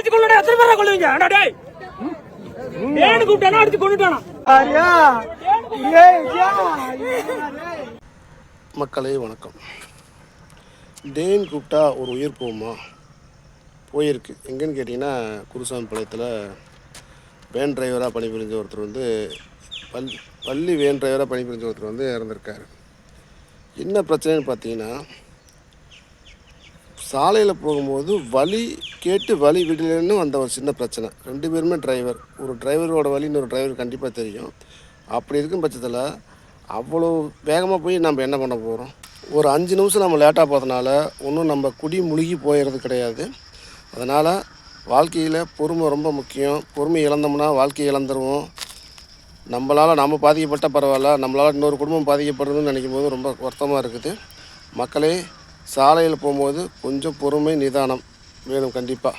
அடிச்சு கொள்ளுடா, எத்தனை பேரா கொள்ளுவீங்க? அடா டேய், ஏன்னு கூப்பிட்டானா அடிச்சு கொண்டுட்டானா? மக்களே வணக்கம். டேன்னு கூப்பிட்டா ஒரு உயிர் போகுமா? போயிருக்கு. எங்கேன்னு கேட்டிங்கன்னா, குருசாமிபாளையத்தில் வேன் டிரைவராக பணிபுரிஞ்ச ஒருத்தர் வந்து பள்ளி வேன் டிரைவராக பணிபுரிஞ்ச ஒருத்தர் வந்து இறந்துருக்காரு. என்ன பிரச்சனைன்னு பார்த்தீங்கன்னா, சாலையில் போகும்போது வழி கேட்டு வழி விடலன்னு வந்த ஒரு சின்ன பிரச்சனை. 2 பேருமே டிரைவர். ஒரு டிரைவரோட வழி இன்னொரு டிரைவர் கண்டிப்பாக தெரியும். அப்படி இருக்கும் பட்சத்தில் அவ்வளோ வேகமாக போய் நம்ம என்ன பண்ண போகிறோம்? ஒரு 5 நிமிஷம் நம்ம லேட்டாக போகிறதுனால ஒன்றும் நம்ம குடி முழுகி போயிடுறது கிடையாது. அதனால் வாழ்க்கையில் பொறுமை ரொம்ப முக்கியம். பொறுமை இழந்தோம்னா வாழ்க்கையை இழந்துருவோம். நம்மளால் நம்ம பாதிக்கப்பட்டால் பரவாயில்ல, நம்மளால் இன்னொரு குடும்பம் பாதிக்கப்படுறதுன்னு நினைக்கும் போது ரொம்ப வருத்தமாக இருக்குது. மக்களே, சாலையில் போகும்போது கொஞ்சம் பொறுமை நிதானம் வேணும் கண்டிப்பாக.